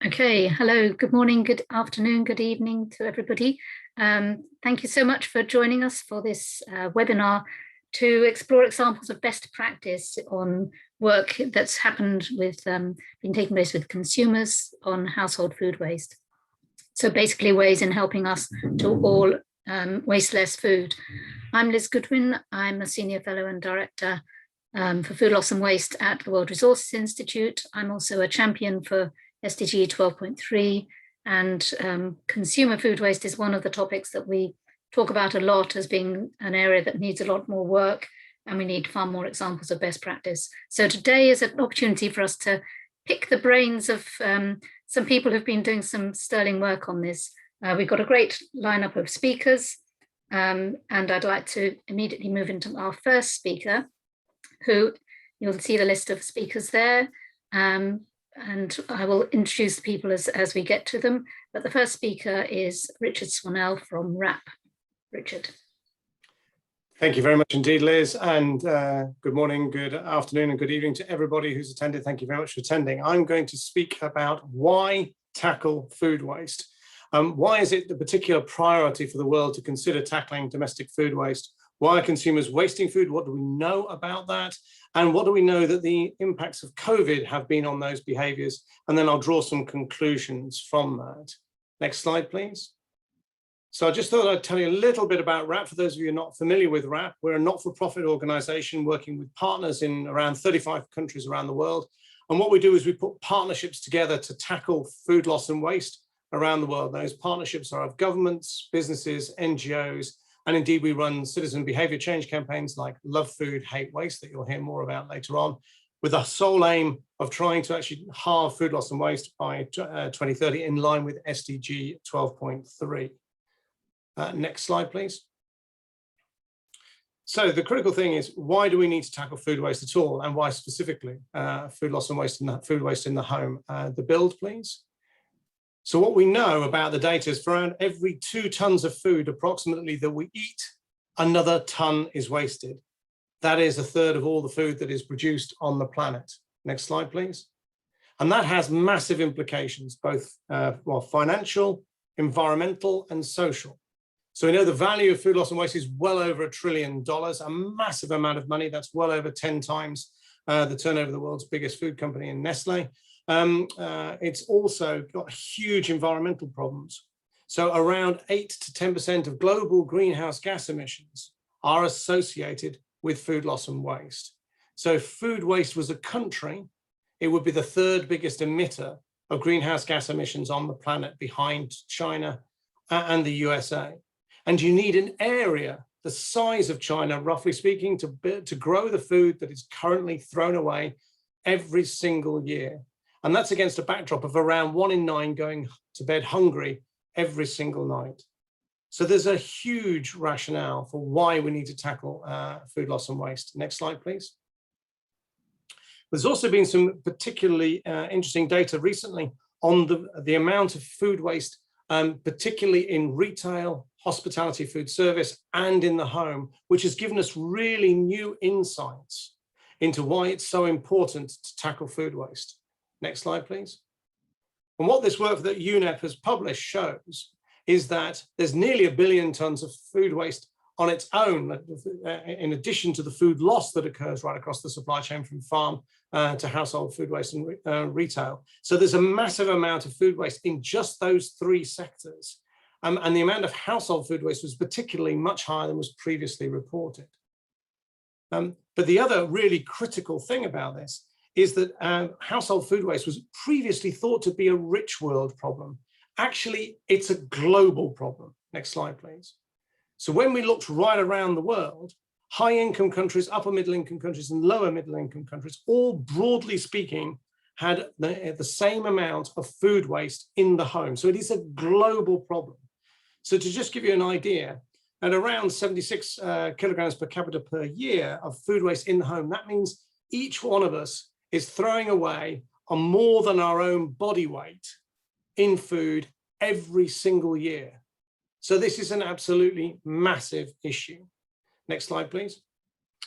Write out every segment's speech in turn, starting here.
Okay, hello, good morning, good afternoon, good evening to everybody. Thank you so much for joining us for this webinar to explore examples of best practice on work that's happened with, been taking place with consumers on household food waste. So basically ways in helping us to all waste less food. I'm Liz Goodwin, I'm a Senior Fellow and Director for Food Loss and Waste at the World Resources Institute. I'm also a champion for SDG 12.3, and consumer food waste is one of the topics that we talk about a lot as being an area that needs a lot more work, and we need far more examples of best practice. So today is an opportunity for us to pick the brains of some people who've been doing some sterling work on this. We've got a great lineup of speakers, and I'd like to immediately move into our first speaker, who you'll see the list of speakers there. And I will introduce the people as we get to them. But the first speaker is Richard Swanell from WRAP. Richard. Thank you very much indeed, Liz, and good morning, good afternoon, and good evening to everybody who's attended. Thank you very much for attending. I'm going to speak about why tackle food waste. Why is it the particular priority for the world to consider tackling domestic food waste? Why are consumers wasting food? What do we know about that? And what do we know that the impacts of COVID have been on those behaviours? And then I'll draw some conclusions from that. Next slide, please. So I just thought I'd tell you a little bit about WRAP. For those of you who are not familiar with WRAP, we're a not-for-profit organisation working with partners in around 35 countries around the world. And what we do is we put partnerships together to tackle food loss and waste around the world. Those partnerships are of governments, businesses, NGOs, and indeed, we run citizen behaviour change campaigns like Love Food, Hate Waste that you'll hear more about later on, with the sole aim of trying to actually halve food loss and waste by 2030 in line with SDG 12.3. Next slide, please. So the critical thing is, why do we need to tackle food waste at all, and why specifically food loss and waste and food waste in the home? The build, please. So what we know about the data is for around every 2 tons of food approximately that we eat, another ton is wasted. That is a third of all the food that is produced on the planet. Next slide, please. And that has massive implications, both financial, environmental, and social. So we know the value of food loss and waste is well over $1 trillion, a massive amount of money. That's well over 10 times the turnover of the world's biggest food company in Nestle. It's also got huge environmental problems. So around 8 to 10% of global greenhouse gas emissions are associated with food loss and waste. So if food waste was a country, it would be the 3rd biggest emitter of greenhouse gas emissions on the planet, behind China and the USA. And you need an area the size of China, roughly speaking, to grow the food that is currently thrown away every single year. And that's against a backdrop of around 1 in 9 going to bed hungry every single night. So there's a huge rationale for why we need to tackle food loss and waste. Next slide, please. There's also been some particularly interesting data recently on the amount of food waste, particularly in retail, hospitality, food service, and in the home, which has given us really new insights into why it's so important to tackle food waste. Next slide, please. And what this work that UNEP has published shows is that there's nearly 1 billion tons of food waste on its own, in addition to the food loss that occurs right across the supply chain from farm to household food waste and retail. So there's a massive amount of food waste in just those 3 sectors. And the amount of household food waste was particularly much higher than was previously reported. But the other really critical thing about this is that household food waste was previously thought to be a rich world problem. Actually, it's a global problem. Next slide, please. So when we looked right around the world, high-income countries, upper middle-income countries, and lower middle-income countries, all broadly speaking, had the same amount of food waste in the home. So it is a global problem. So to just give you an idea, at around 76 kilograms per capita per year of food waste in the home, that means each one of us is throwing away on more than our own body weight in food every single year. So this is an absolutely massive issue. Next slide, please.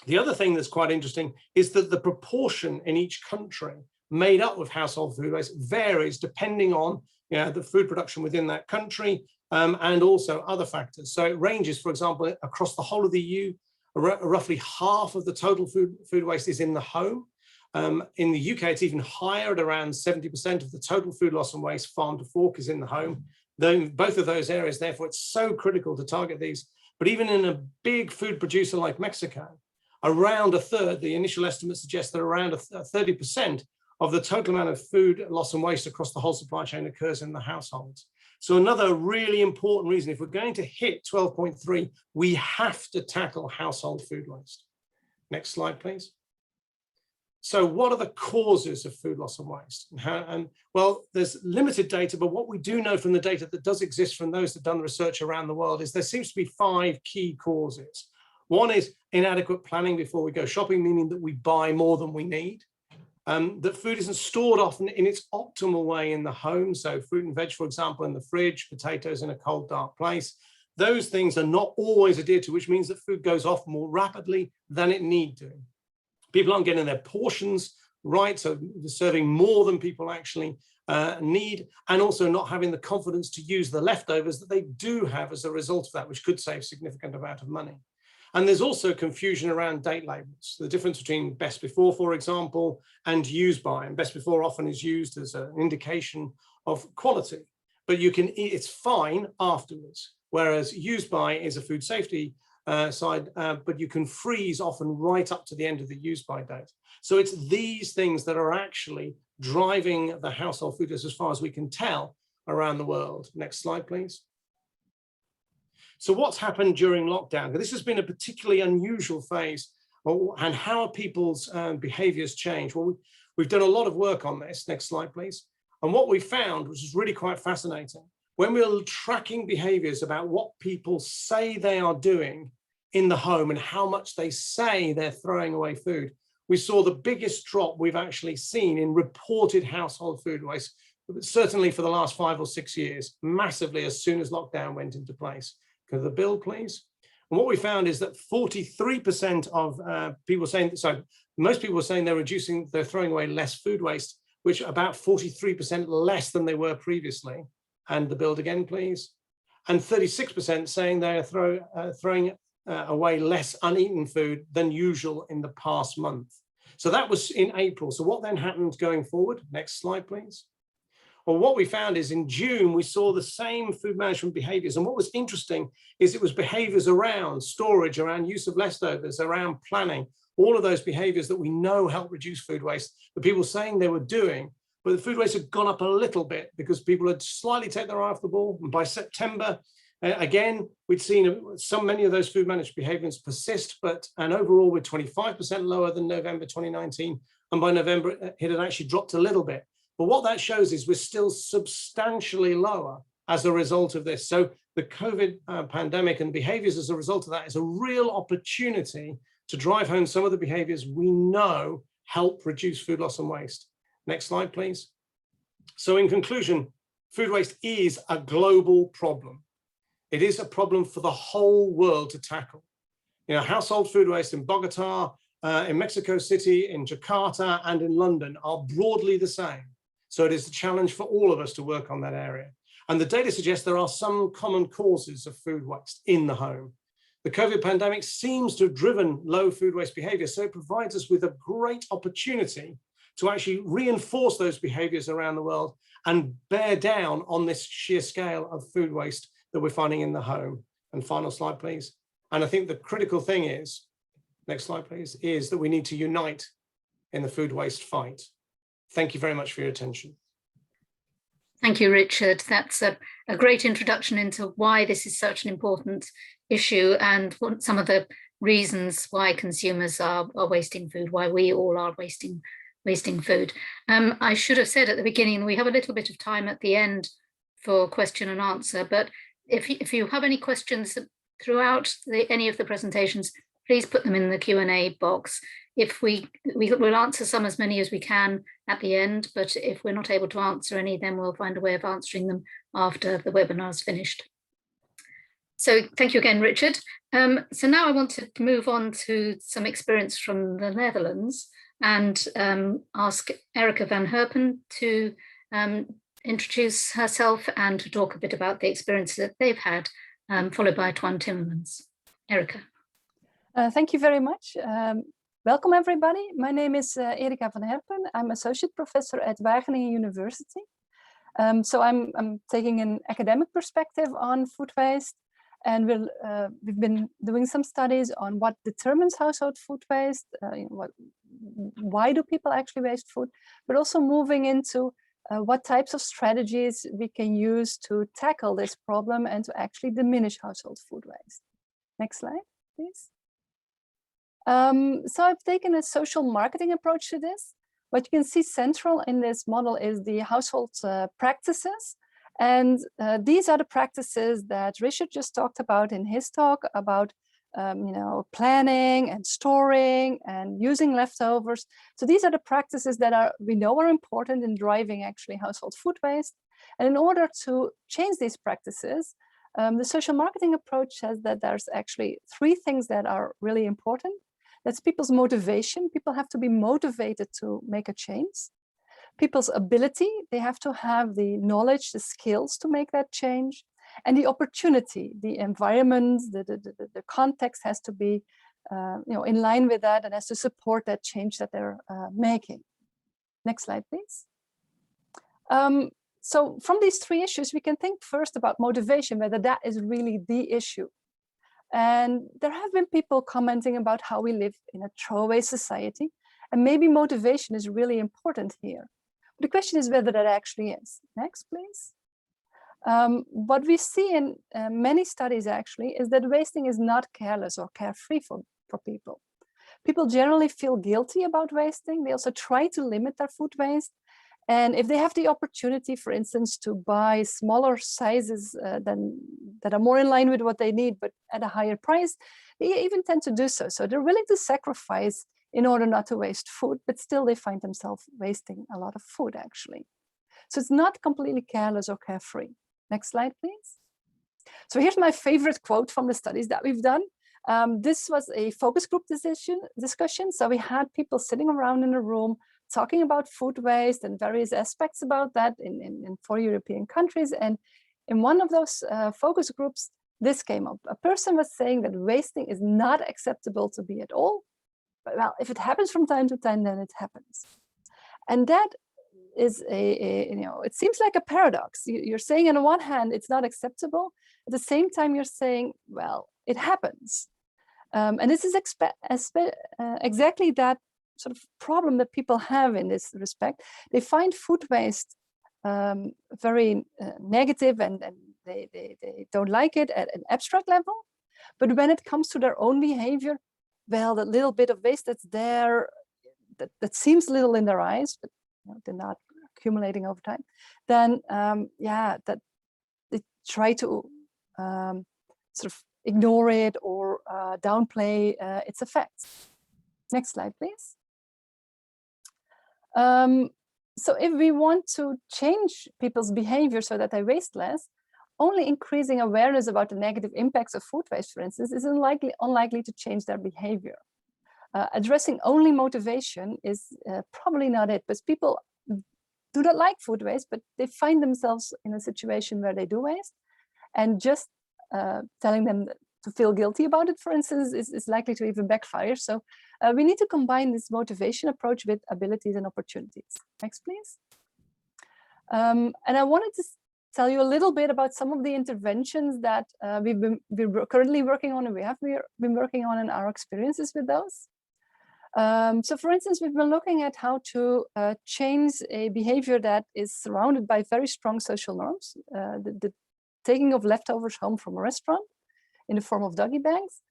The other thing that's quite interesting is that the proportion in each country made up of household food waste varies depending on the food production within that country and also other factors. So it ranges, for example, across the whole of the EU, roughly half of the total food waste is in the home. In the UK, it's even higher at around 70% of the total food loss and waste farm to fork is in the home. Though both of those areas, therefore, it's so critical to target these. But even in a big food producer like Mexico, around a third, the initial estimates suggest that around 30% of the total amount of food loss and waste across the whole supply chain occurs in the households. So another really important reason, if we're going to hit 12.3, we have to tackle household food waste. Next slide, please. So what are the causes of food loss and waste? Well, there's limited data, but what we do know from the data that does exist from those that have done research around the world is there seems to be 5 key causes. One is inadequate planning before we go shopping, meaning that we buy more than we need. That food isn't stored often in its optimal way in the home. So fruit and veg, for example, in the fridge, potatoes in a cold, dark place. Those things are not always adhered to, which means that food goes off more rapidly than it need to. People aren't getting their portions right, so serving more than people actually need, and also not having the confidence to use the leftovers that they do have as a result of that, which could save a significant amount of money. And there's also confusion around date labels, the difference between best before, for example, and use by. And best before often is used as an indication of quality, but you can eat, it's fine afterwards, whereas use by is a food safety side, but you can freeze often right up to the end of the use by date. So it's these things that are actually driving the household food as far as we can tell around the world. Next slide, please. So what's happened during lockdown? This has been a particularly unusual phase, and how are people's behaviors changed? Well, we've done a lot of work on this. Next slide, please. And what we found, which is really quite fascinating, when we were tracking behaviors about what people say they are doing in the home and how much they say they're throwing away food, we saw the biggest drop we've actually seen in reported household food waste, certainly for the last 5 or 6 years, massively as soon as lockdown went into place. Go to the bill, please. And what we found is that 43% of people saying, so most people were saying they're throwing away less food waste, which about 43% less than they were previously. And the build again, please. And 36% saying they are throwing away less uneaten food than usual in the past month. So that was in April. So what then happened going forward? Next slide, please. Well, what we found is in June, we saw the same food management behaviors. And what was interesting is it was behaviors around storage, around use of leftovers, around planning, all of those behaviors that we know help reduce food waste, the people saying they were doing, but the food waste had gone up a little bit because people had slightly taken their eye off the ball. And by September, again, we'd seen many of those food management behaviors persist, and overall we're 25% lower than November 2019. And by November, it had actually dropped a little bit. But what that shows is we're still substantially lower as a result of this. So the COVID pandemic and behaviors as a result of that is a real opportunity to drive home some of the behaviors we know help reduce food loss and waste. Next slide, please. So in conclusion, food waste is a global problem. It is a problem for the whole world to tackle. You know, household food waste in Bogota, in Mexico City, in Jakarta, and in London are broadly the same. So it is a challenge for all of us to work on that area. And the data suggests there are some common causes of food waste in the home. The COVID pandemic seems to have driven low food waste behavior, so it provides us with a great opportunity to actually reinforce those behaviors around the world and bear down on this sheer scale of food waste that we're finding in the home. And final slide, please. And I think the critical thing is, next slide, please, is that we need to unite in the food waste fight. Thank you very much for your attention. Thank you, Richard. That's a great introduction into why this is such an important issue and what some of the reasons why consumers are wasting food, why we all are wasting food. I should have said at the beginning, we have a little bit of time at the end for question and answer, but if you have any questions throughout any of the presentations, please put them in the Q&A box. If we'll answer as many as we can at the end, but if we're not able to answer any, then we'll find a way of answering them after the webinar is finished. So thank you again, Richard. So now I want to move on to some experience from the Netherlands. and ask Erica van Herpen to introduce herself and to talk a bit about the experiences that they've had, followed by Twan Timmermans. Erica. Thank you very much. Welcome everybody. My name is Erica van Herpen. I'm associate professor at Wageningen University. So I'm taking an academic perspective on food waste, and we've been doing some studies on what determines household food waste, why do people actually waste food, but also moving into what types of strategies we can use to tackle this problem and to actually diminish household food waste. Next slide, please. So I've taken a social marketing approach to this. What you can see central in this model is the household practices. And these are the practices that Richard just talked about in his talk about planning and storing and using leftovers. So these are the practices that we know are important in driving actually household food waste. And in order to change these practices, the social marketing approach says that there's actually 3 things that are really important. That's people's motivation. People have to be motivated to make a change. People's ability, they have to have the knowledge, the skills to make that change. And the opportunity, the environment, the context has to be in line with that and has to support that change that they're making. Next slide, please. So from these 3 issues, we can think first about motivation, whether that is really the issue. And there have been people commenting about how we live in a throwaway society, and maybe motivation is really important here. But the question is whether that actually is. Next, please. What we see in many studies actually is that wasting is not careless or carefree for people. People generally feel guilty about wasting. They also try to limit their food waste. And if they have the opportunity, for instance, to buy smaller sizes that are more in line with what they need, but at a higher price, they even tend to do so. So they're willing to sacrifice in order not to waste food, but still they find themselves wasting a lot of food actually. So it's not completely careless or carefree. Next slide, please. So here's my favorite quote from the studies that we've done. This was a focus group discussion. So we had people sitting around in a room talking about food waste and various aspects about that in 4 European countries. And in one of those focus groups, this came up. A person was saying that wasting is not acceptable to be at all. But well, if it happens from time to time, then it happens. And that is it seems like a paradox. You're saying on the one hand, it's not acceptable. At the same time, you're saying, well, it happens. And this is exactly that sort of problem that people have in this respect. They find food waste very negative and they don't like it at an abstract level. But when it comes to their own behavior, well, the little bit of waste that's there, that seems little in their eyes, but they're not accumulating over time, then that they try to sort of ignore it or downplay its effects. Next slide, please. So if we want to change people's behavior so that they waste less, only increasing awareness about the negative impacts of food waste, for instance, is unlikely to change their behavior. Addressing only motivation is probably not it, but people do not like food waste, but they find themselves in a situation where they do waste, and just telling them to feel guilty about it, for instance, is likely to even backfire. So we need to combine this motivation approach with abilities and opportunities. Next, please. And I wanted to tell you a little bit about some of the interventions that we're currently working on and we have been working on, and our experiences with those. So for instance, we've been looking at how to change a behavior that is surrounded by very strong social norms, the taking of leftovers home from a restaurant in the form of doggy bags.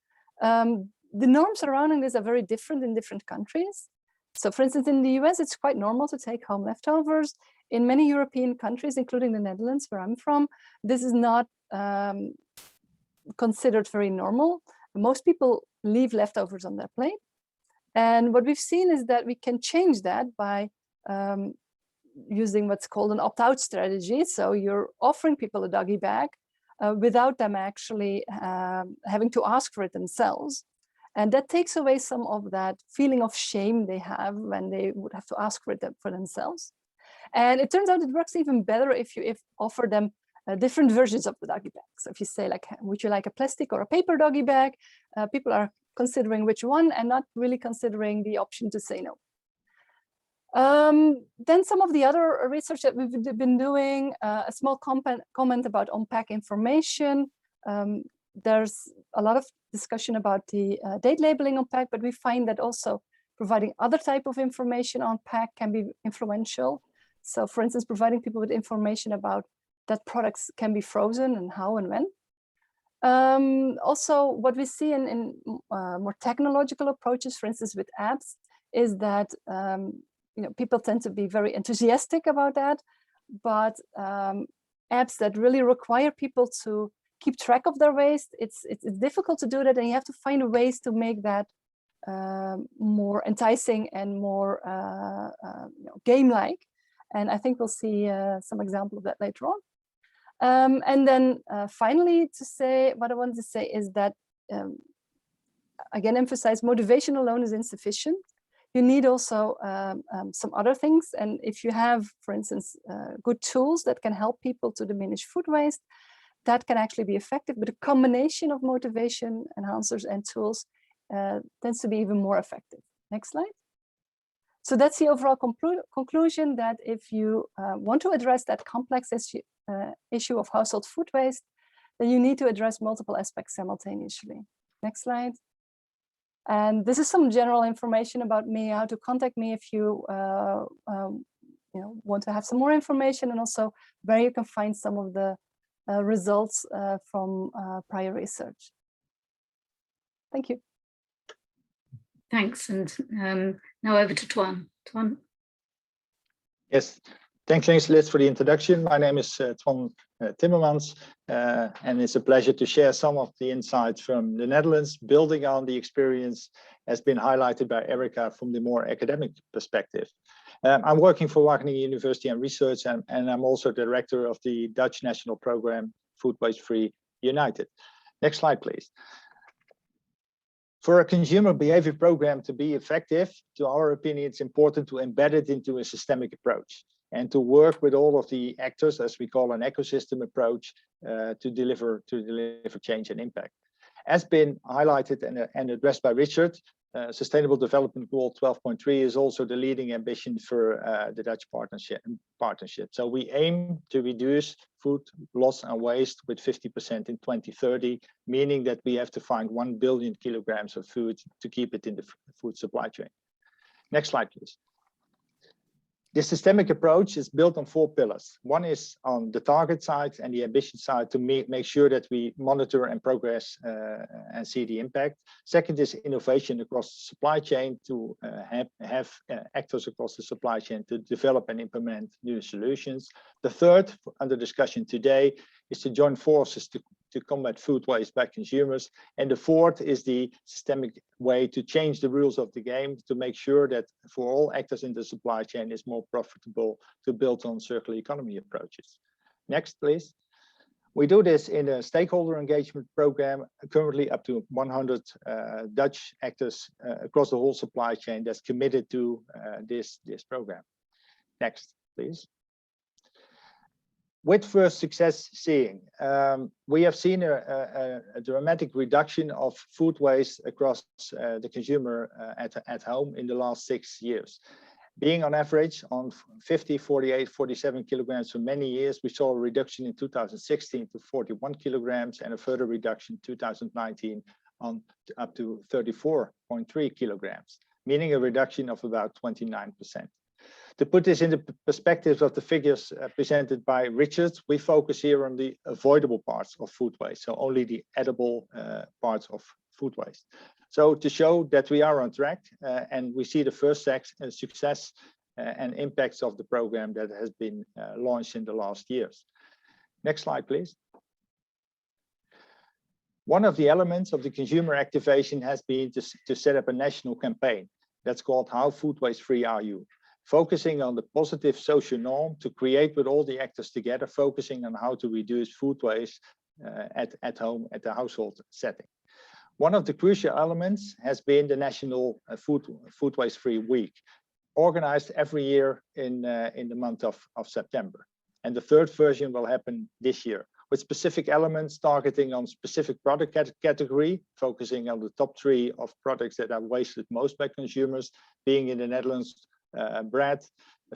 The norms surrounding this are very different in different countries. So for instance, in the US, it's quite normal to take home leftovers. In many European countries, including the Netherlands, where I'm from, this is not considered very normal. Most people leave leftovers on their plate. And what we've seen is that we can change that by using what's called an opt-out strategy. So you're offering people a doggy bag without them actually having to ask for it themselves. And that takes away some of that feeling of shame they have when they would have to ask for it for themselves. And it turns out it works even better if you offer them different versions of the doggy bag. So if you say, like, would you like a plastic or a paper doggy bag? People are considering which one and not really considering the option to say no. Then some of the other research that we've been doing, a small comment about on-pack information. There's a lot of discussion about the date labeling on pack, but we find that also providing other type of information on pack can be influential. So for instance, providing people with information about that products can be frozen and how and when. Also, what we see in more technological approaches, for instance, with apps, is that people tend to be very enthusiastic about that, but apps that really require people to keep track of their waste, it's difficult to do that, and you have to find ways to make that more enticing and more game-like. And I think we'll see some example of that later on. And then finally, to say what I wanted to say is that again, emphasize motivation alone is insufficient. You need also some other things. And if you have, for instance, good tools that can help people to diminish food waste, that can actually be effective. But a combination of motivation enhancers and tools tends to be even more effective. Next slide. So that's the overall conclusion, that if you want to address that complex issue of household food waste, then you need to address multiple aspects simultaneously. Next slide. And this is some general information about me, how to contact me if you want to have some more information, and also where you can find some of the results from prior research. Thank you. Thanks. And now over to Tuan. Tuan. Yes, thanks Liz for the introduction. My name is Tuan Timmermans, and it's a pleasure to share some of the insights from the Netherlands, building on the experience has been highlighted by Erica from the more academic perspective. I'm working for Wageningen University and Research, and I'm also director of the Dutch national program, Food Waste Free United. Next slide, please. For a consumer behavior program to be effective, to our opinion, it's important to embed it into a systemic approach and to work with all of the actors, as we call an ecosystem approach, to deliver change and impact. As been highlighted and addressed by Richard, Sustainable Development Goal 12.3 is also the leading ambition for the Dutch partnership. So we aim to reduce food loss and waste with 50% in 2030, meaning that we have to find 1 billion kilograms of food to keep it in the food supply chain. Next slide, please. This systemic approach is built on 4 pillars. One is on the target side and the ambition side to make sure that we monitor and progress and see the impact. Second is innovation across the supply chain to have actors across the supply chain to develop and implement new solutions. The third, under discussion today, is to join forces to combat food waste by consumers. And the fourth is the systemic way to change the rules of the game to make sure that for all actors in the supply chain it's more profitable to build on circular economy approaches. Next, please. We do this in a stakeholder engagement program, currently up to 100 Dutch actors across the whole supply chain that's committed to this program. Next, please. With first success seeing, we have seen a dramatic reduction of food waste across the consumer at home in the last 6 years. Being on average on 50, 48, 47 kilograms for many years, we saw a reduction in 2016 to 41 kilograms and a further reduction in 2019 on up to 34.3 kilograms, meaning a reduction of about 29%. To put this into perspective of the figures presented by Richard, we focus here on the avoidable parts of food waste, so only the edible parts of food waste. So to show that we are on track and we see the first success and impacts of the program that has been launched in the last years. Next slide, please. One of the elements of the consumer activation has been to set up a national campaign that's called How Food Waste Free Are You? Focusing on the positive social norm to create with all the actors together, focusing on how to reduce food waste at home, at the household setting. One of the crucial elements has been the National Food Waste Free Week, organized every year in the month of September. And the third version will happen this year, with specific elements targeting on specific product category, focusing on the top 3 of products that are wasted most by consumers, being in the Netherlands, bread,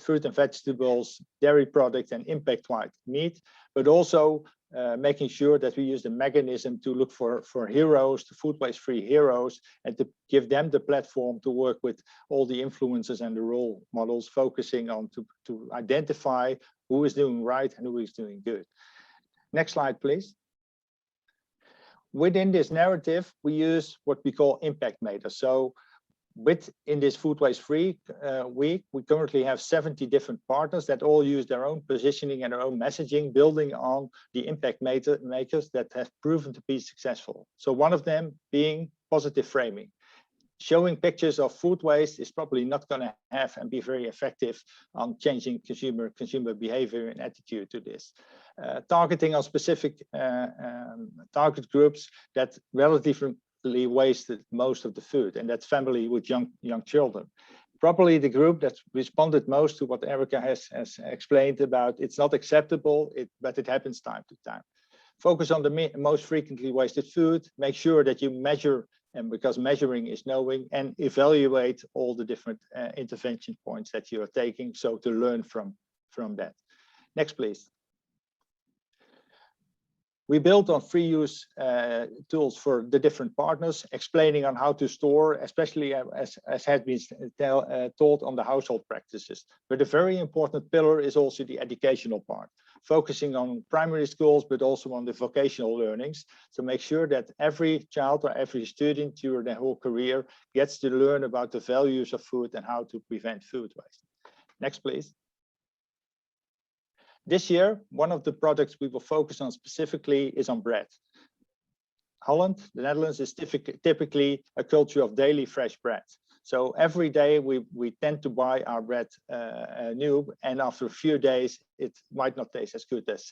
fruit and vegetables, dairy products, and impact white meat, but also making sure that we use the mechanism to look for heroes, the food waste free heroes, and to give them the platform to work with all the influencers and the role models, focusing on to identify who is doing right and who is doing good. Next slide, please. Within this narrative, we use what we call impact meters. So in this Food Waste Free week, we currently have 70 different partners that all use their own positioning and their own messaging, building on the impact makers that have proven to be successful. So one of them being positive framing. Showing pictures of food waste is probably not going to have and be very effective on changing consumer behavior and attitude to this. Targeting on specific target groups that relatively wasted most of the food, and that's family with young children. Probably the group that responded most to what Erica has explained about it's not acceptable, but it happens time to time. Focus on the most frequently wasted food, make sure that you measure, and because measuring is knowing, and evaluate all the different intervention points that you are taking, so to learn from that. Next, please. We built on free use tools for the different partners, explaining on how to store, especially as had been taught on the household practices. But a very important pillar is also the educational part, focusing on primary schools, but also on the vocational learnings, to make sure that every child or every student during their whole career gets to learn about the values of food and how to prevent food waste. Next, please. This year, one of the products we will focus on specifically is on bread. Holland, the Netherlands, is typically a culture of daily fresh bread. So every day we tend to buy our bread new, and after a few days, it might not taste as good as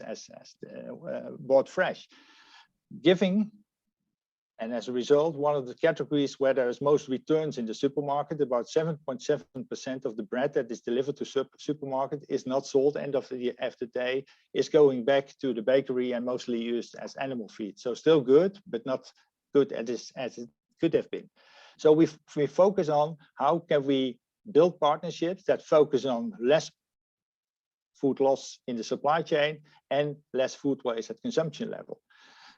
bought fresh. And as a result, one of the categories where there is most returns in the supermarket, about 7.7% of the bread that is delivered to supermarket is not sold end of the day, is going back to the bakery and mostly used as animal feed. So still good, but not good as it could have been. So we focus on how can we build partnerships that focus on less food loss in the supply chain and less food waste at consumption level.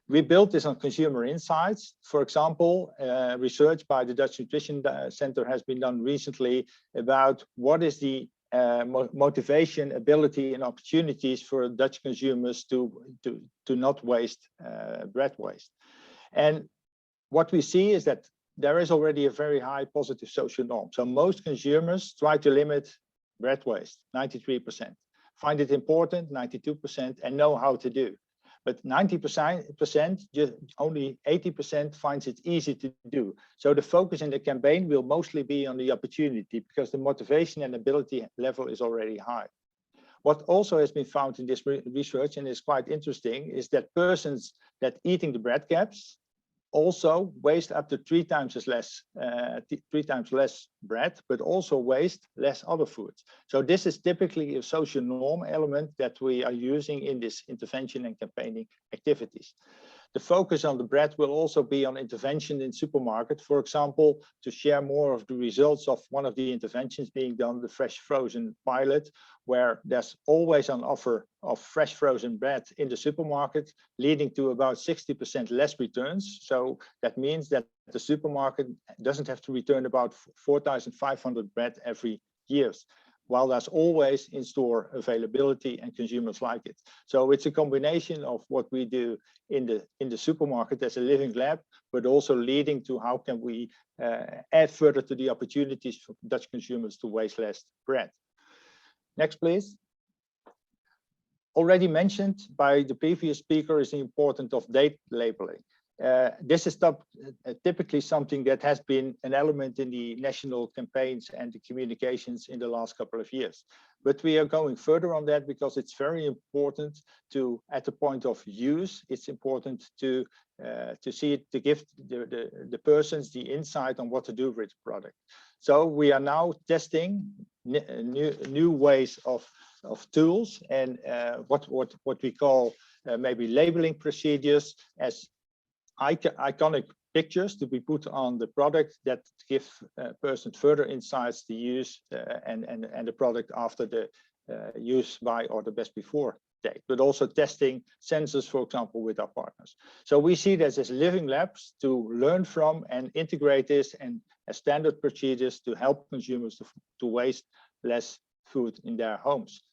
We built this on consumer insights. For example, research by the Dutch Nutrition Center has been done recently about what is the motivation, ability, and opportunities for Dutch consumers to not waste bread waste. And what we see is that there is already a very high positive social norm. So most consumers try to limit bread waste, 93%. Find it important, 92%, and know how to do. But 90%, just only 80% finds it easy to do. So the focus in the campaign will mostly be on the opportunity, because the motivation and ability level is already high. What also has been found in this research, and is quite interesting, is that persons that eating the bread caps also waste up to three times less bread, but also waste less other foods. So this is typically a social norm element that we are using in this intervention and campaigning activities. The focus on the bread will also be on intervention in supermarket, for example, to share more of the results of one of the interventions being done, the fresh frozen pilot, where there's always an offer of fresh frozen bread in the supermarket, leading to about 60% less returns. So that means that the supermarket doesn't have to return about 4,500 bread every year, while there's always in-store availability and consumers like it. So it's a combination of what we do in the supermarket as a living lab, but also leading to how can we add further to the opportunities for Dutch consumers to waste less bread. Next, please. Already mentioned by the previous speaker is the importance of date labeling. This is typically something that has been an element in the national campaigns and the communications in the last couple of years. But we are going further on that because it's very important to, at the point of use, it's important to see it, to give the persons the insight on what to do with the product. So we are now testing new ways of tools and what we call maybe labeling procedures as iconic pictures to be put on the product that give persons further insights to use and the product after the use by or the best before date, but also testing sensors, for example, with our partners. So we see this as living labs to learn from and integrate this and as standard procedures to help consumers to waste less food in their homes.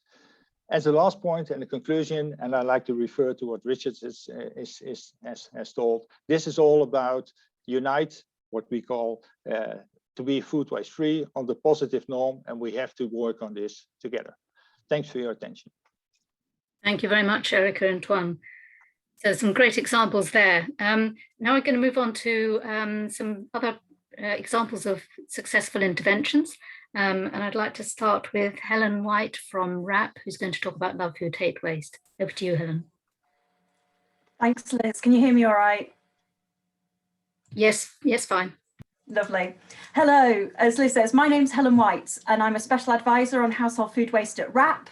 As a last point and a conclusion, and I like to refer to what Richard has told, this is all about unite what we call to be food waste free on the positive norm, and we have to work on this together. Thanks for your attention. Thank you very much, Erica and Tuan. So some great examples there. Now we're going to move on to some other examples of successful interventions. And I'd like to start with Helen White from WRAP, who's going to talk about Love Food, Hate Waste. Over to you, Helen. Thanks, Liz. Can you hear me all right? Yes, fine. Lovely. Hello, as Liz says, my name's Helen White and I'm a special advisor on household food waste at WRAP.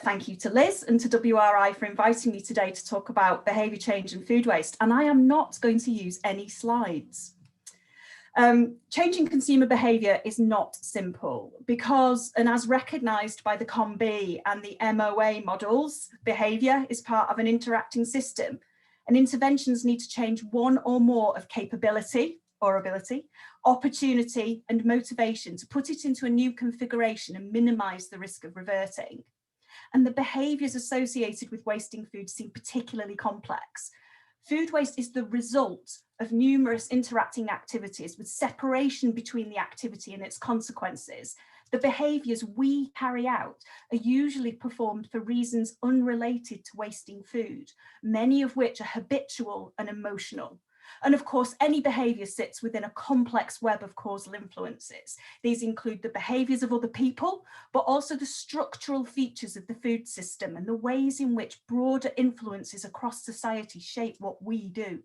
Thank you to Liz and to WRI for inviting me today to talk about behaviour change and food waste. And I am not going to use any slides. Changing consumer behaviour is not simple because, and as recognised by the COM-B and the MOA models, behaviour is part of an interacting system and interventions need to change one or more of capability or ability, opportunity and motivation to put it into a new configuration and minimise the risk of reverting. And the behaviours associated with wasting food seem particularly complex. Food waste is the result of numerous interacting activities with separation between the activity and its consequences. The behaviours we carry out are usually performed for reasons unrelated to wasting food, many of which are habitual and emotional. And of course, any behaviour sits within a complex web of causal influences. These include the behaviours of other people, but also the structural features of the food system and the ways in which broader influences across society shape what we do.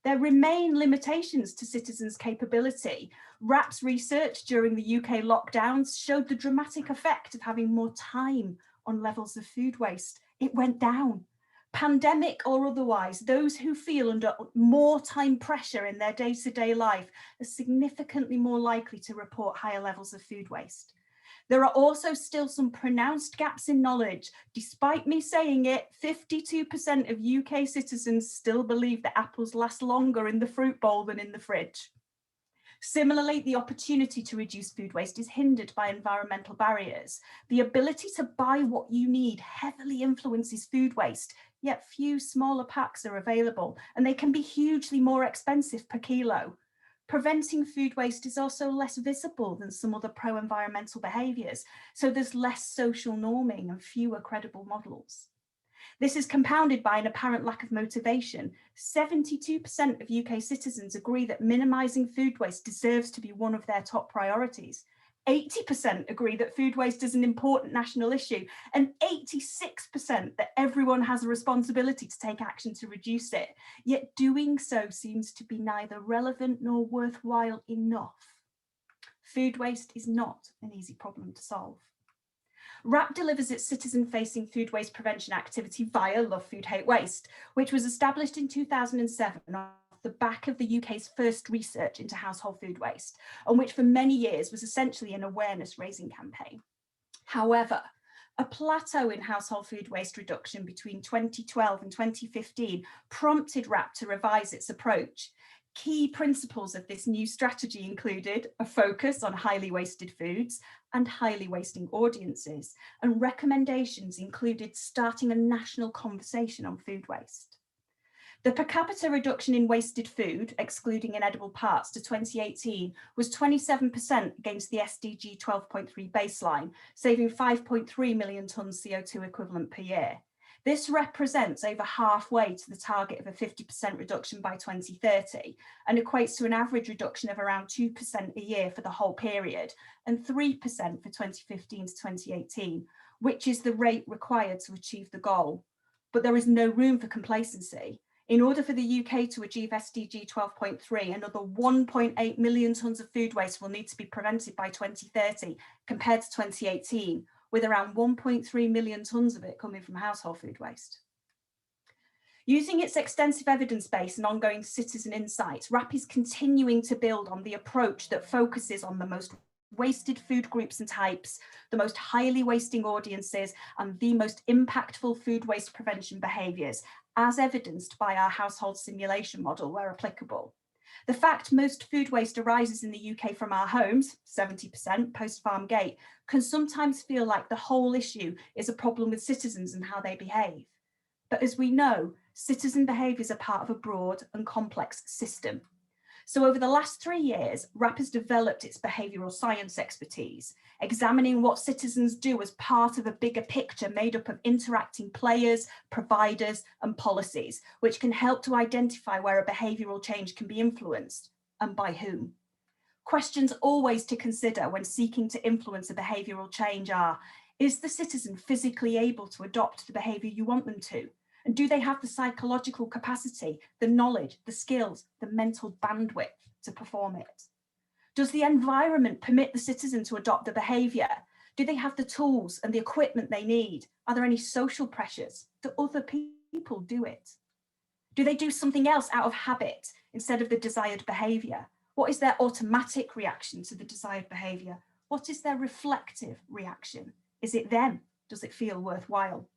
There remain limitations to citizens' capability. WRAP's research during the UK lockdowns showed the dramatic effect of having more time on levels of food waste. It went down. Pandemic or otherwise, those who feel under more time pressure in their day-to-day life are significantly more likely to report higher levels of food waste. There are also still some pronounced gaps in knowledge. Despite me saying it, 52% of UK citizens still believe that apples last longer in the fruit bowl than in the fridge. Similarly, the opportunity to reduce food waste is hindered by environmental barriers. The ability to buy what you need heavily influences food waste, yet few smaller packs are available, and they can be hugely more expensive per kilo. Preventing food waste is also less visible than some other pro-environmental behaviours, so there's less social norming and fewer credible models. This is compounded by an apparent lack of motivation. 72% of UK citizens agree that minimising food waste deserves to be one of their top priorities. 80% agree that food waste is an important national issue, and 86% that everyone has a responsibility to take action to reduce it. Yet doing so seems to be neither relevant nor worthwhile enough. Food waste is not an easy problem to solve. WRAP delivers its citizen-facing food waste prevention activity via Love Food, Hate Waste, which was established in 2007 off the back of the UK's first research into household food waste, and which for many years was essentially an awareness-raising campaign. However, a plateau in household food waste reduction between 2012 and 2015 prompted WRAP to revise its approach. Key principles of this new strategy included a focus on highly wasted foods and highly wasting audiences, and recommendations included starting a national conversation on food waste. The per capita reduction in wasted food, excluding inedible parts, to 2018 was 27% against the SDG 12.3 baseline, saving 5.3 million tonnes CO2 equivalent per year. This represents over halfway to the target of a 50% reduction by 2030 and equates to an average reduction of around 2% a year for the whole period and 3% for 2015 to 2018, which is the rate required to achieve the goal. But there is no room for complacency. In order for the UK to achieve SDG 12.3, another 1.8 million tonnes of food waste will need to be prevented by 2030 compared to 2018, with around 1.3 million tonnes of it coming from household food waste. Using its extensive evidence base and ongoing citizen insights, WRAP is continuing to build on the approach that focuses on the most wasted food groups and types, the most highly wasting audiences, and the most impactful food waste prevention behaviours, as evidenced by our household simulation model where applicable. The fact most food waste arises in the UK from our homes, 70% post-farm gate, can sometimes feel like the whole issue is a problem with citizens and how they behave. But as we know, citizen behaviours are part of a broad and complex system. So over the last 3 years, WRAP has developed its behavioural science expertise, examining what citizens do as part of a bigger picture made up of interacting players, providers and policies, which can help to identify where a behavioural change can be influenced and by whom. Questions always to consider when seeking to influence a behavioural change are, is the citizen physically able to adopt the behaviour you want them to? And do they have the psychological capacity, the knowledge, the skills, the mental bandwidth to perform it? Does the environment permit the citizen to adopt the behaviour? Do they have the tools and the equipment they need? Are there any social pressures? Do other people do it? Do they do something else out of habit instead of the desired behaviour? What is their automatic reaction to the desired behaviour? What is their reflective reaction? Is it them? Does it feel worthwhile?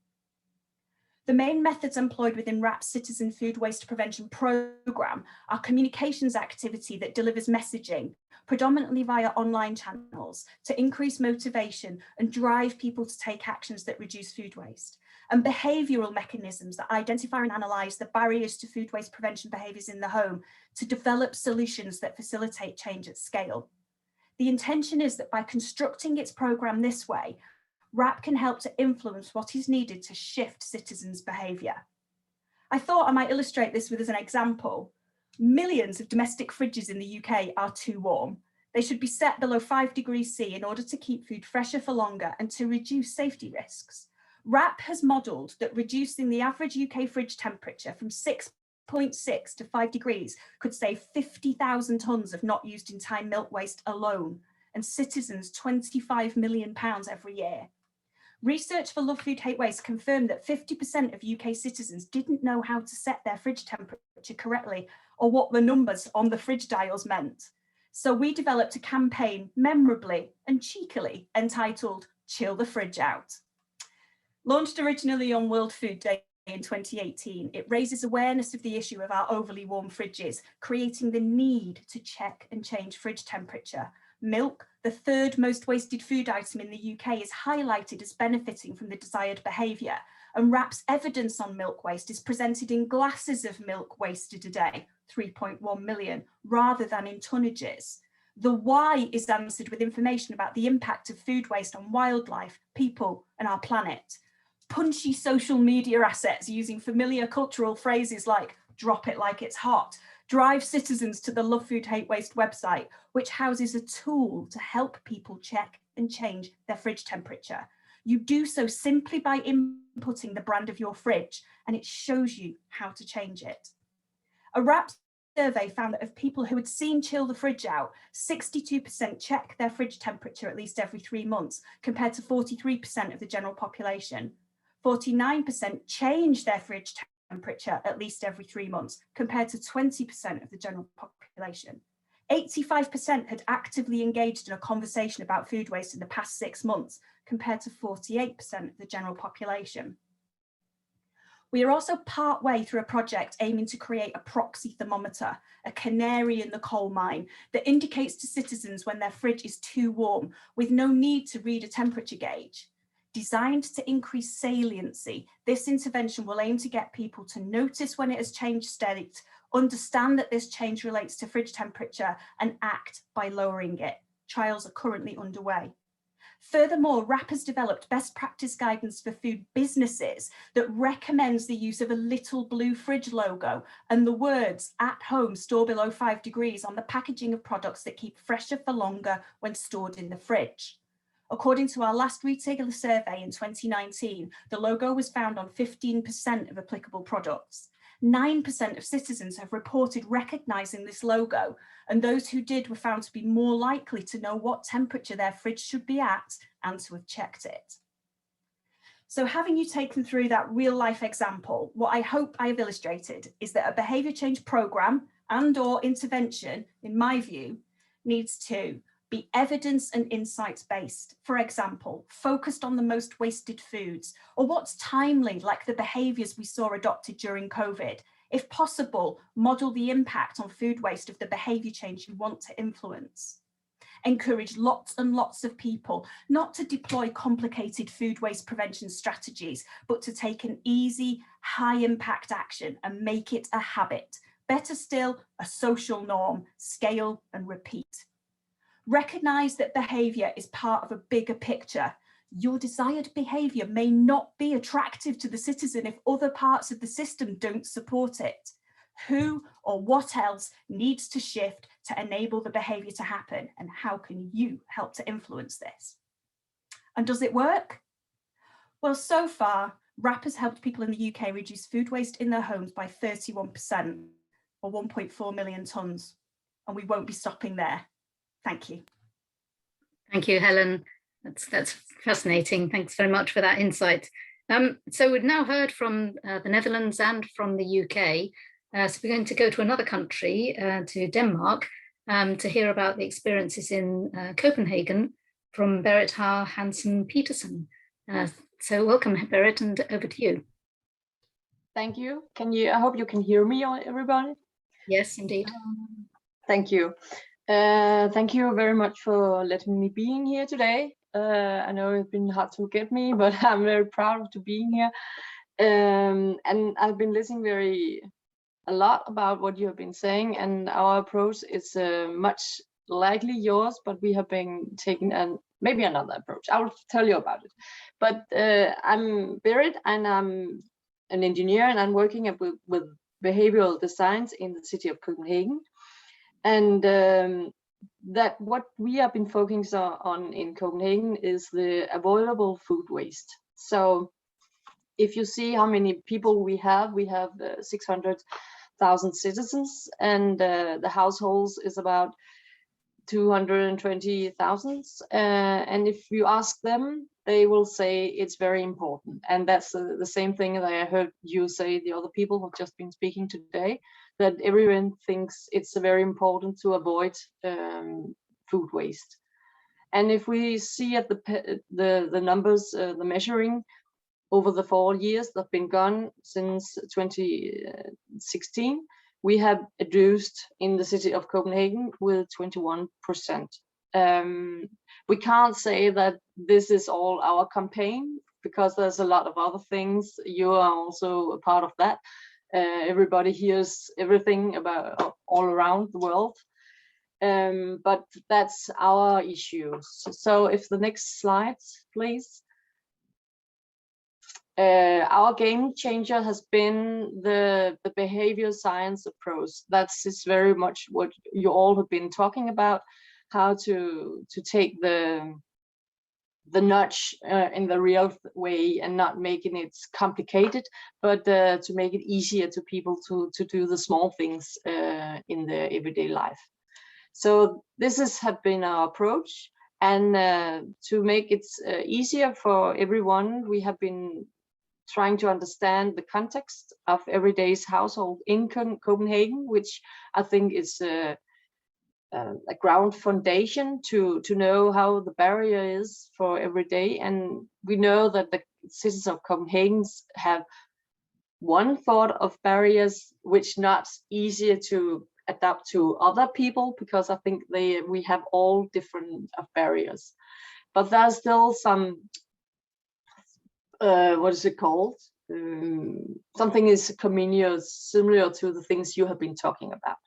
The main methods employed within WRAP's Citizen Food Waste Prevention Programme are communications activity that delivers messaging, predominantly via online channels, to increase motivation and drive people to take actions that reduce food waste, and behavioural mechanisms that identify and analyse the barriers to food waste prevention behaviours in the home to develop solutions that facilitate change at scale. The intention is that by constructing its programme this way, WRAP can help to influence what is needed to shift citizens' behaviour. I thought I might illustrate this with as an example. Millions of domestic fridges in the UK are too warm. They should be set below 5 degrees C in order to keep food fresher for longer and to reduce safety risks. WRAP has modelled that reducing the average UK fridge temperature from 6.6 to 5 degrees could save 50,000 tonnes of not used in time milk waste alone, and citizens £25 million every year. Research for Love Food Hate Waste confirmed that 50% of UK citizens didn't know how to set their fridge temperature correctly or what the numbers on the fridge dials meant. So we developed a campaign memorably and cheekily entitled Chill the Fridge Out. Launched originally on World Food Day in 2018, it raises awareness of the issue of our overly warm fridges, creating the need to check and change fridge temperature. Milk, the third most wasted food item in the UK, is highlighted as benefiting from the desired behaviour, and WRAP's evidence on milk waste is presented in glasses of milk wasted a day, 3.1 million, rather than in tonnages. The why is answered with information about the impact of food waste on wildlife, people and our planet. Punchy social media assets using familiar cultural phrases like drop it like it's hot drive citizens to the Love Food Hate Waste website, which houses a tool to help people check and change their fridge temperature. You do so simply by inputting the brand of your fridge, and it shows you how to change it. A WRAP survey found that of people who had seen Chill the Fridge Out, 62% check their fridge temperature at least every 3 months, compared to 43% of the general population. 49% change their fridge temperature at least every 3 months, compared to 20% of the general population. 85% had actively engaged in a conversation about food waste in the past 6 months, compared to 48% of the general population. We are also part way through a project aiming to create a proxy thermometer, a canary in the coal mine, that indicates to citizens when their fridge is too warm, with no need to read a temperature gauge. Designed to increase saliency, this intervention will aim to get people to notice when it has changed state, understand that this change relates to fridge temperature, and act by lowering it. Trials are currently underway. Furthermore, WRAP has developed best practice guidance for food businesses that recommends the use of a little blue fridge logo and the words "at home, store below 5 degrees" on the packaging of products that keep fresher for longer when stored in the fridge. According to our last retailer survey in 2019, the logo was found on 15% of applicable products. 9% of citizens have reported recognising this logo, and those who did were found to be more likely to know what temperature their fridge should be at and to have checked it. So having you taken through that real life example, what I hope I have illustrated is that a behaviour change programme and/or intervention, in my view, needs to be evidence and insights based. For example, focused on the most wasted foods, or what's timely, like the behaviours we saw adopted during COVID. If possible, model the impact on food waste of the behaviour change you want to influence. Encourage lots and lots of people not to deploy complicated food waste prevention strategies, but to take an easy, high impact action and make it a habit. Better still, a social norm, scale and repeat. Recognise that behaviour is part of a bigger picture. Your desired behaviour may not be attractive to the citizen if other parts of the system don't support it. Who or what else needs to shift to enable the behaviour to happen, and how can you help to influence this? And does it work? Well, so far, WRAP has helped people in the UK reduce food waste in their homes by 31%, or 1.4 million tonnes, and we won't be stopping there. Thank you. Thank you, Helen. That's fascinating. Thanks very much for that insight. So we've now heard from the Netherlands and from the UK. So we're going to go to another country, to Denmark, to hear about the experiences in Copenhagen from Berit Haar Hansen Petersen. So welcome, Berit, and over to you. Thank you. I hope you can hear me, everybody. Yes, indeed. Thank you. Thank you very much for letting me being here today. I know it's been hard to get me, but I'm very proud to being here. And I've been listening a lot about what you have been saying, and our approach is much likely yours, but we have been taking maybe another approach. I will tell you about it. But I'm Berit, and I'm an engineer, and I'm working with behavioral designs in the city of Copenhagen. And that what we have been focusing on in Copenhagen is the avoidable food waste. So if you see how many people we have 600,000 citizens, and the households is about 220,000. And if you ask them, they will say it's very important. And that's the same thing that I heard you say, the other people who've just been speaking today, that everyone thinks it's very important to avoid food waste. And if we see at the numbers, the measuring over the 4 years that have been gone since 2016, we have reduced in the city of Copenhagen with 21%. We can't say that this is all our campaign, because there's a lot of other things. You are also a part of that. Everybody hears everything about all around the world, but that's our issue. So if the next slide, please. Our game changer has been the behavior science approach. That's very much what you all have been talking about, how to take the nudge in the real way and not making it complicated, but to make it easier to people to do the small things in their everyday life. So this have been our approach, and to make it easier for everyone, we have been trying to understand the context of everyday's household in Copenhagen, which I think is a ground foundation to know how the barrier is for every day. And we know that the citizens of Copenhagen have one thought of barriers which not easier to adapt to other people, because I think we have all different barriers. But there's still some what is it called? Something is similar to the things you have been talking about.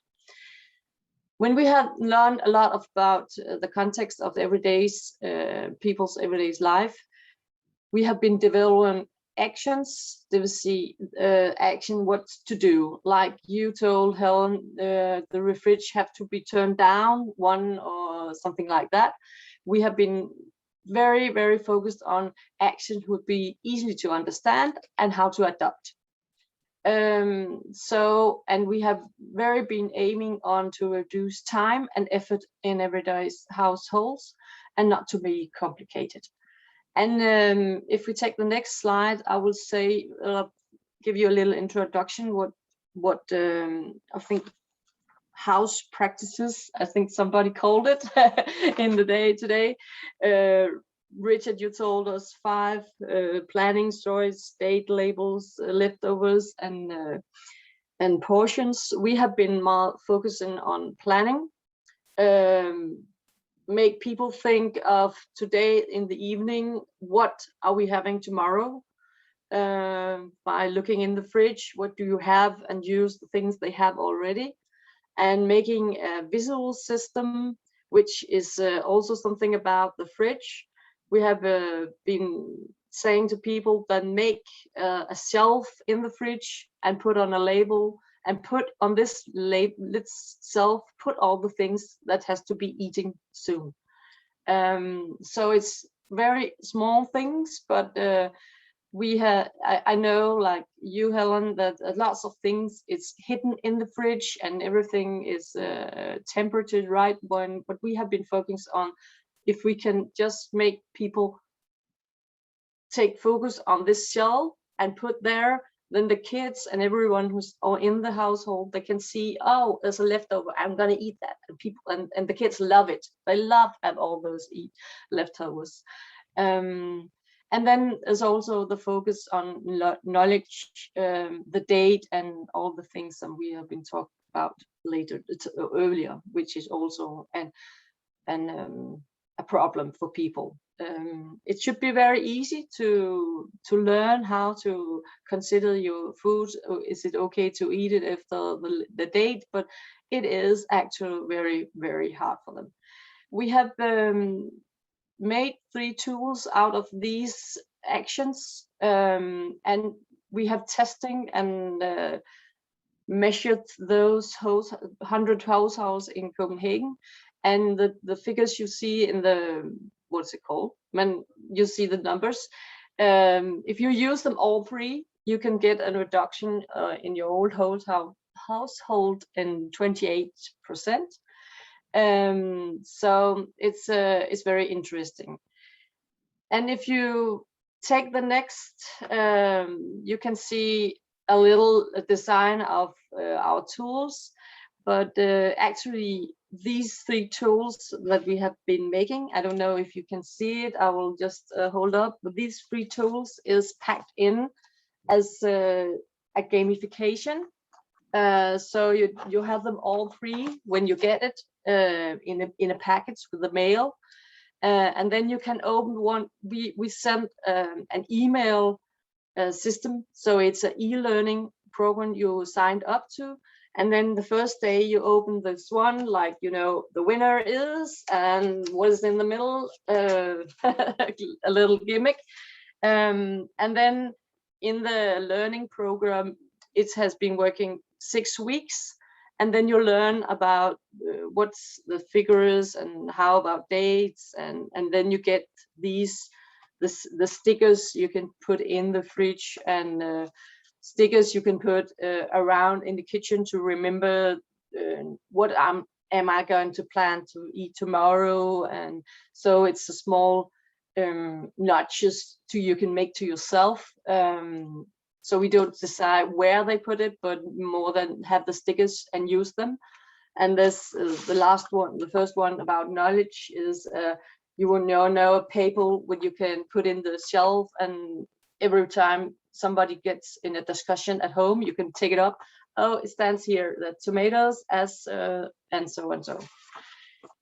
When we have learned a lot about the context of people's everyday life, we have been developing actions, action what to do. Like you told Helen, the fridge have to be turned down, one or something like that. We have been very, very focused on actions would be easy to understand and how to adopt. And we have very been aiming on to reduce time and effort in everyday households and not to be complicated. And if we take the next slide, I will say, give you a little introduction what I think house practices, I think somebody called it in the day today. Richard, you told us 5 planning, storage, date labels, leftovers, and portions. We have been more focusing on planning. Make people think of today in the evening, what are we having tomorrow? By looking in the fridge, what do you have, and use the things they have already. And making a visual system, which is also something about the fridge. We have been saying to people that make a shelf in the fridge and put on a label, and put on this shelf, put all the things that has to be eating soon. So it's very small things, but I know, like you, Helen, that lots of things it's hidden in the fridge and everything is temperature right one. But we have been focused on if we can just make people take focus on this shelf and put there, then the kids and everyone who's in the household, they can see, oh, there's a leftover, I'm gonna eat that. And people and the kids love it. They love have all those leftovers. And then there's also the focus on knowledge, the date, and all the things that we have been talking about earlier, which is also a problem for people. It should be very easy to learn how to consider your food. Is it okay to eat it after the date? But it is actually very, very hard for them. We have made 3 tools out of these actions, and we have testing and measured those 100 households in Copenhagen, and the figures you see in the, what's it called, when you see the numbers, if you use them all 3, you can get a reduction in your old household in 28%. So it's very interesting. And if you take the next, you can see a little design of our tools, but actually these 3 tools that we have been making, I don't know if you can see it, I will just hold up, but these 3 tools is packed in as a gamification. So you have them all 3 when you get it in a package with the mail, and then you can open one. We send an email system, so it's an e-learning program you signed up to, and then the first day you open this one, like, you know, the winner is, and what is in the middle, a little gimmick, and then in the learning program it has been working 6 weeks, and then you learn about what's the figures and how about dates, and then you get the stickers you can put in the fridge, and stickers you can put around in the kitchen to remember what am I going to plan to eat tomorrow. And so it's a small notches you can make to yourself. So we don't decide where they put it, but more than have the stickers and use them. And this the last one, the first one about knowledge is you will know a paper what you can put in the shelf, and every time somebody gets in a discussion at home, you can take it up. Oh, it stands here that tomatoes as and so and so.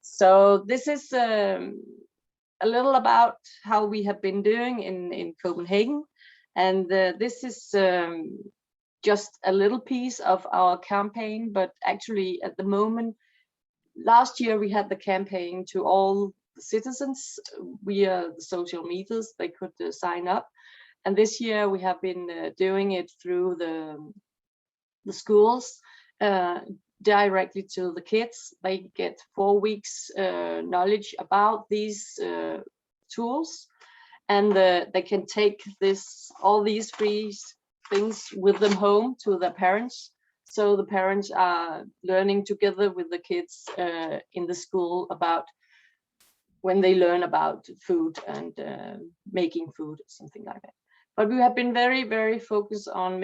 So this is a little about how we have been doing in Copenhagen. And this is just a little piece of our campaign, but actually at the moment, last year we had the campaign to all the citizens via the social medias. They could sign up. And this year we have been doing it through the schools, directly to the kids. They get 4 weeks knowledge about these tools, and they can take all these free things with them home to their parents. So the parents are learning together with the kids in the school about when they learn about food and making food, something like that. But we have been very, very focused on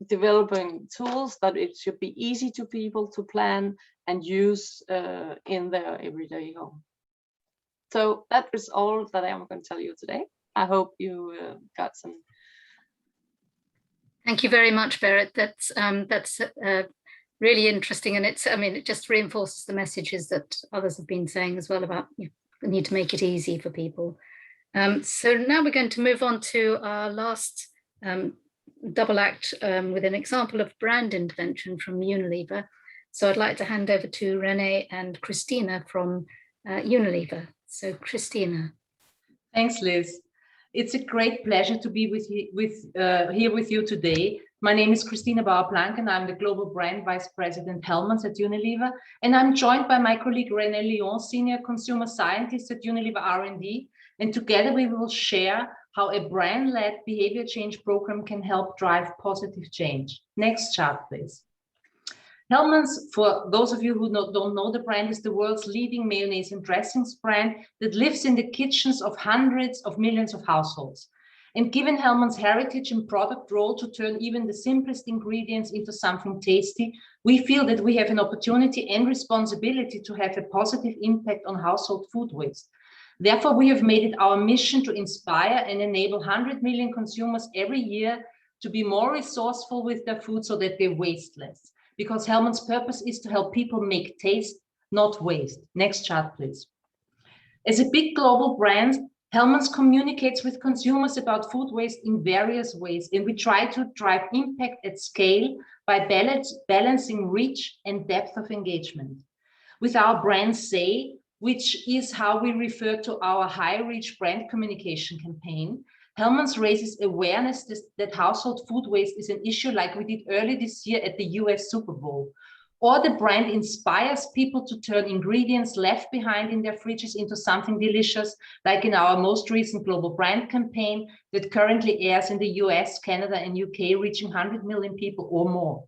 developing tools that it should be easy to people to plan and use in their everyday home. So that is all that I am going to tell you today. I hope you got some. Thank you very much, Berit. That's really interesting, and it just reinforces the messages that others have been saying as well about the need to make it easy for people. So now we're going to move on to our last double act with an example of brand intervention from Unilever. So I'd like to hand over to Renee and Christina from Unilever. So Christina. Thanks, Liz. It's a great pleasure to be here with you today. My name is Christina Bauer-Planck, and I'm the Global Brand Vice President Hellmann's at Unilever. And I'm joined by my colleague Renee Lyon, Senior Consumer Scientist at Unilever R&D. And together we will share how a brand-led behavior change program can help drive positive change. Next chart, please. Hellmann's, for those of you who don't know the brand, is the world's leading mayonnaise and dressings brand that lives in the kitchens of hundreds of millions of households. And given Hellmann's heritage and product role to turn even the simplest ingredients into something tasty, we feel that we have an opportunity and responsibility to have a positive impact on household food waste. Therefore, we have made it our mission to inspire and enable 100 million consumers every year to be more resourceful with their food so that they waste less. Because Hellmann's purpose is to help people make taste, not waste. Next chart, please. As a big global brand, Hellmann's communicates with consumers about food waste in various ways, and we try to drive impact at scale by balancing reach and depth of engagement. With our brand Say, which is how we refer to our high-reach brand communication campaign, Hellmann's raises awareness that household food waste is an issue like we did early this year at the US Super Bowl. Or the brand inspires people to turn ingredients left behind in their fridges into something delicious, like in our most recent global brand campaign that currently airs in the US, Canada, and UK, reaching 100 million people or more.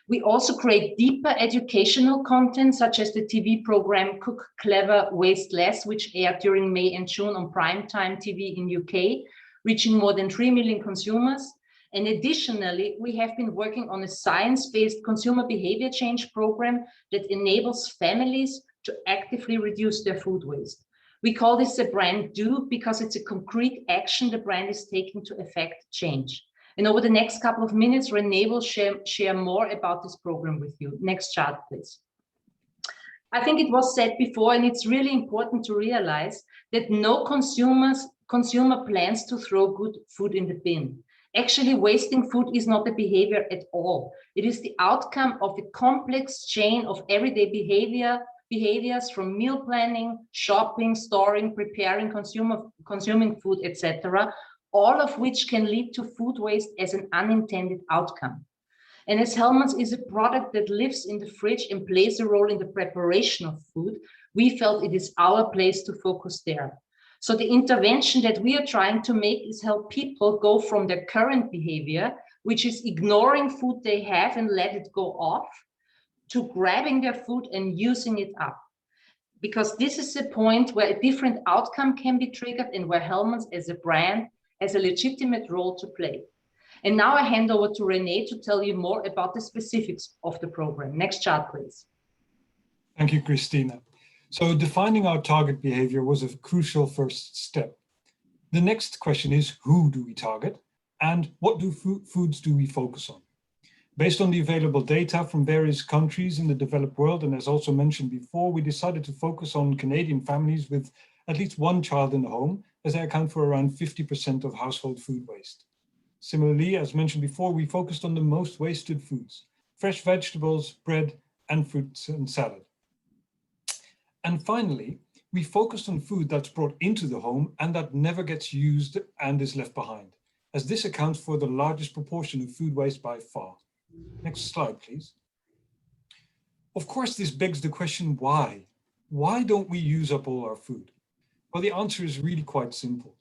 We also create deeper educational content, such as the TV program Cook Clever, Waste Less, which aired during May and June on primetime TV in UK, reaching more than 3 million consumers. And additionally, we have been working on a science-based consumer behavior change program that enables families to actively reduce their food waste. We call this a brand do because it's a concrete action the brand is taking to effect change. And over the next couple of minutes, Renee will share more about this program with you. Next chart, please. I think it was said before, and it's really important to realize that no consumer plans to throw good food in the bin. Actually, wasting food is not a behavior at all. It is the outcome of a complex chain of everyday behaviors from meal planning, shopping, storing, preparing, consuming food, etc., all of which can lead to food waste as an unintended outcome. And as Hellmann's is a product that lives in the fridge and plays a role in the preparation of food, we felt it is our place to focus there. So the intervention that we are trying to make is help people go from their current behavior, which is ignoring food they have and let it go off, to grabbing their food and using it up. Because this is a point where a different outcome can be triggered and where Hellmann's as a brand has a legitimate role to play. And now I hand over to Renee to tell you more about the specifics of the program. Next chart, please. Thank you, Christina. So defining our target behavior was a crucial first step. The next question is, who do we target and what foods do we focus on? Based on the available data from various countries in the developed world, and as also mentioned before, we decided to focus on Canadian families with at least one child in the home, as they account for around 50% of household food waste. Similarly, as mentioned before, we focused on the most wasted foods: fresh vegetables, bread, and fruits and salad. And finally, we focused on food that's brought into the home and that never gets used and is left behind, as this accounts for the largest proportion of food waste by far. Next slide, please. Of course, this begs the question, why? Why don't we use up all our food? Well, the answer is really quite simple.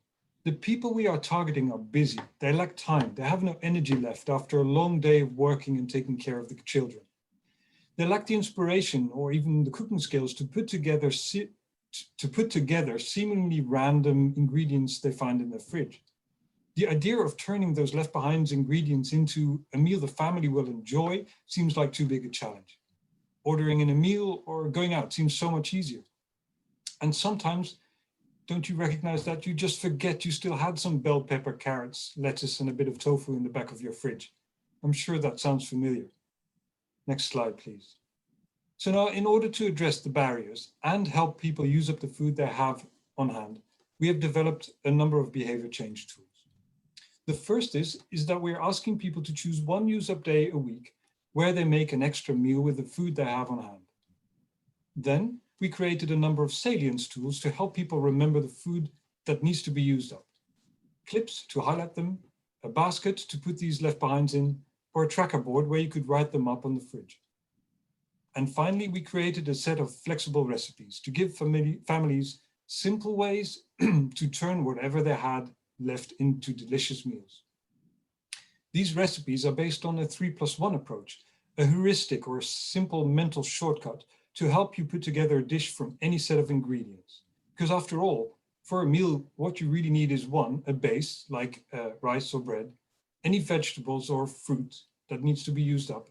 The people we are targeting are busy, they lack time, they have no energy left after a long day of working and taking care of the children. They lack the inspiration or even the cooking skills to put together seemingly random ingredients they find in their fridge. The idea of turning those left behind ingredients into a meal the family will enjoy seems like too big a challenge. Ordering in a meal or going out seems so much easier. And sometimes, don't you recognize that you just forget you still had some bell pepper, carrots, lettuce, and a bit of tofu in the back of your fridge? I'm sure that sounds familiar. Next slide, please. So now, in order to address the barriers and help people use up the food they have on hand, we have developed a number of behavior change tools. The first is that we're asking people to choose one use-up day a week where they make an extra meal with the food they have on hand. Then we created a number of salience tools to help people remember the food that needs to be used up. Clips to highlight them, a basket to put these left behinds in, or a tracker board where you could write them up on the fridge. And finally, we created a set of flexible recipes to give families simple ways to turn whatever they had left into delicious meals. These recipes are based on a 3+1 approach, a heuristic or simple mental shortcut to help you put together a dish from any set of ingredients. Because after all, for a meal, what you really need is one, a base like rice or bread, any vegetables or fruit that needs to be used up,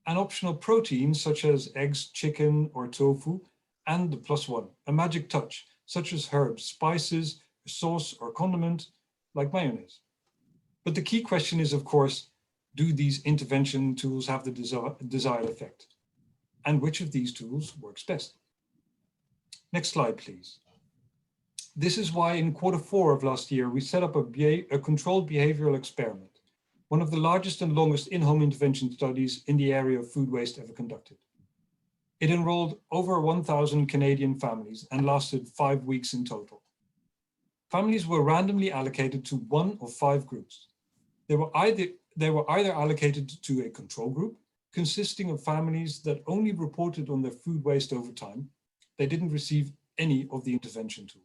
and optional proteins such as eggs, chicken, or tofu, and the +1, a magic touch such as herbs, spices, a sauce, or condiment like mayonnaise. But the key question is, of course, do these intervention tools have the desired effect? And which of these tools works best? Next slide, please. This is why in Q4 of last year, we set up a controlled behavioral experiment, one of the largest and longest in-home intervention studies in the area of food waste ever conducted. It enrolled over 1,000 Canadian families and lasted 5 weeks in total. Families were randomly allocated to one of 5 groups. They were either allocated to a control group, consisting of families that only reported on their food waste over time. They didn't receive any of the intervention tools.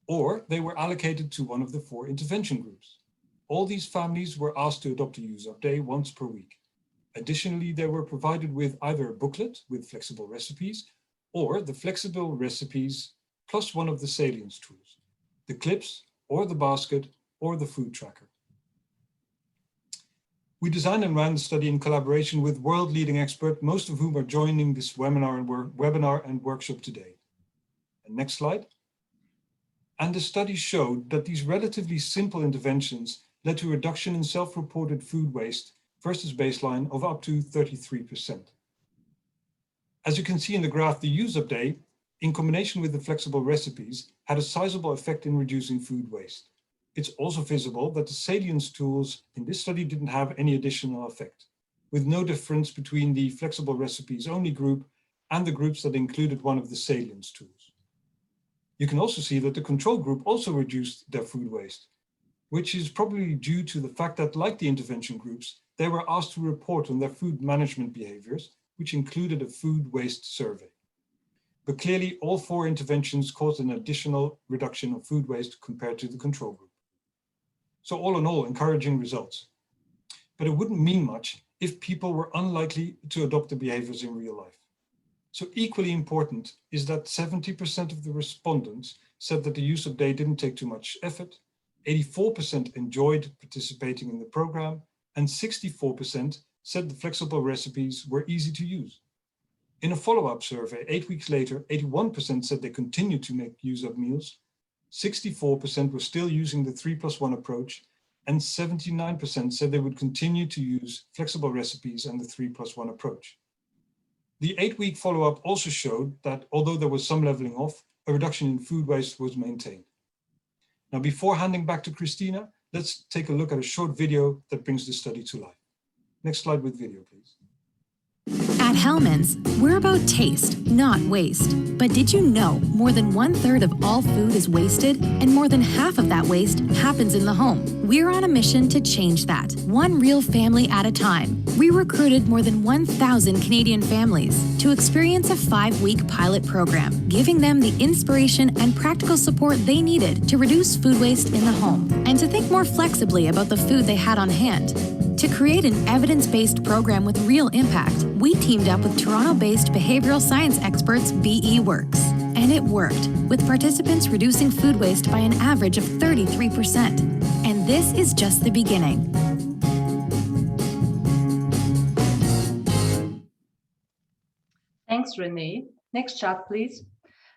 Or they were allocated to one of the 4 intervention groups. All these families were asked to adopt a use-up day once per week. Additionally, they were provided with either a booklet with flexible recipes or the flexible recipes plus one of the salience tools, the clips or the basket or the food tracker. We designed and ran the study in collaboration with world-leading experts, most of whom are joining this webinar and workshop today. And next slide. And the study showed that these relatively simple interventions led to a reduction in self-reported food waste versus baseline of up to 33%. As you can see in the graph, the use-up day, in combination with the flexible recipes, had a sizable effect in reducing food waste. It's also visible that the salience tools in this study didn't have any additional effect, with no difference between the flexible recipes only group and the groups that included one of the salience tools. You can also see that the control group also reduced their food waste, which is probably due to the fact that, like the intervention groups, they were asked to report on their food management behaviors, which included a food waste survey. But clearly, all 4 interventions caused an additional reduction of food waste compared to the control group. So all in all, encouraging results. But it wouldn't mean much if people were unlikely to adopt the behaviors in real life. So equally important is that 70% of the respondents said that the use-up day didn't take too much effort, 84% enjoyed participating in the program, and 64% said the flexible recipes were easy to use. In a follow-up survey 8 weeks later, 81% said they continued to make use-up meals, 64% were still using the 3+1 approach, and 79% said they would continue to use flexible recipes and the 3+1 approach. The 8-week follow-up also showed that although there was some leveling off, a reduction in food waste was maintained. Now, before handing back to Christina, let's take a look at a short video that brings the study to life. Next slide with video, please. At Hellman's, we're about taste, not waste. But did you know more than 1/3 of all food is wasted, and more than half of that waste happens in the home? We're on a mission to change that, one real family at a time. We recruited more than 1,000 Canadian families to experience a 5-week pilot program, giving them the inspiration and practical support they needed to reduce food waste in the home and to think more flexibly about the food they had on hand. To create an evidence-based program with real impact, we teamed up with Toronto-based behavioral science experts BE Works. And it worked, with participants reducing food waste by an average of 33%. And this is just the beginning. Thanks, Renee. Next chart, please.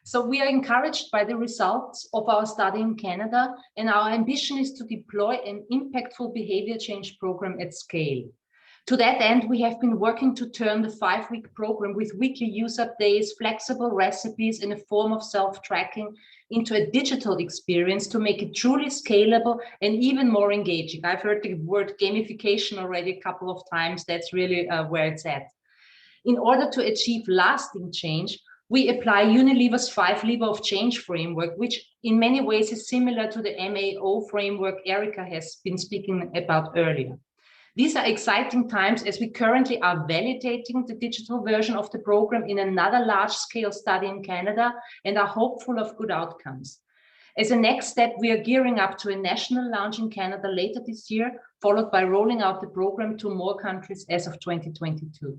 So we are encouraged by the results of our study in Canada, and our ambition is to deploy an impactful behavior change program at scale. To that end, we have been working to turn the 5-week program with weekly use-up days, flexible recipes in a form of self-tracking into a digital experience to make it truly scalable and even more engaging. I've heard the word gamification already a couple of times. That's really where it's at. In order to achieve lasting change, we apply Unilever's 5-lever of change framework, which in many ways is similar to the MAO framework Erica has been speaking about earlier. These are exciting times as we currently are validating the digital version of the program in another large-scale study in Canada and are hopeful of good outcomes. As a next step, we are gearing up to a national launch in Canada later this year, followed by rolling out the program to more countries as of 2022.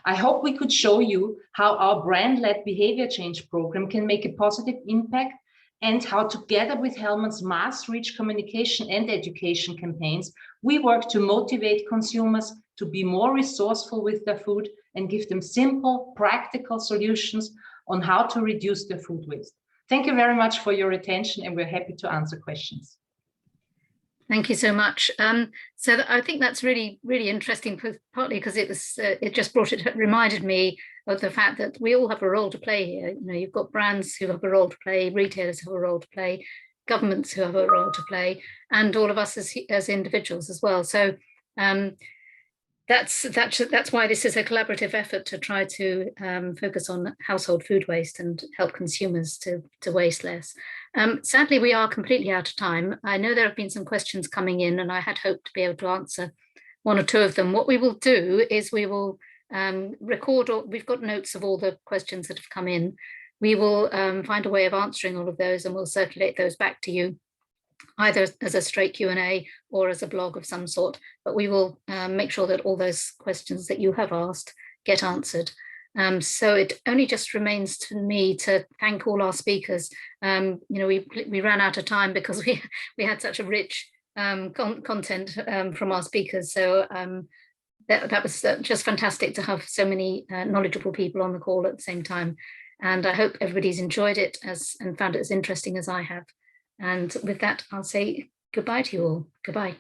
I hope we could show you how our brand-led behavior change program can make a positive impact and how, together with Hellman's mass reach communication and education campaigns, we work to motivate consumers to be more resourceful with their food and give them simple, practical solutions on how to reduce their food waste. Thank you very much for your attention, and we're happy to answer questions. Thank you so much. So I think that's really, really interesting, partly because it just reminded me of the fact that we all have a role to play here. You know, you've got brands who have a role to play, retailers who have a role to play, governments who have a role to play, and all of us as individuals as well. So that's why this is a collaborative effort to try to focus on household food waste and help consumers to waste less. Sadly, we are completely out of time. I know there have been some questions coming in, and I had hoped to be able to answer 1 or 2 of them. What we will do is we will record, we've got notes of all the questions that have come in. We will find a way of answering all of those, and we'll circulate those back to you, either as a straight Q&A or as a blog of some sort. But we will make sure that all those questions that you have asked get answered. So it only just remains to me to thank all our speakers. You know, we ran out of time because we had such a rich content from our speakers. So that was just fantastic to have so many knowledgeable people on the call at the same time. And I hope everybody's enjoyed it and found it as interesting as I have. And with that, I'll say goodbye to you all. Goodbye.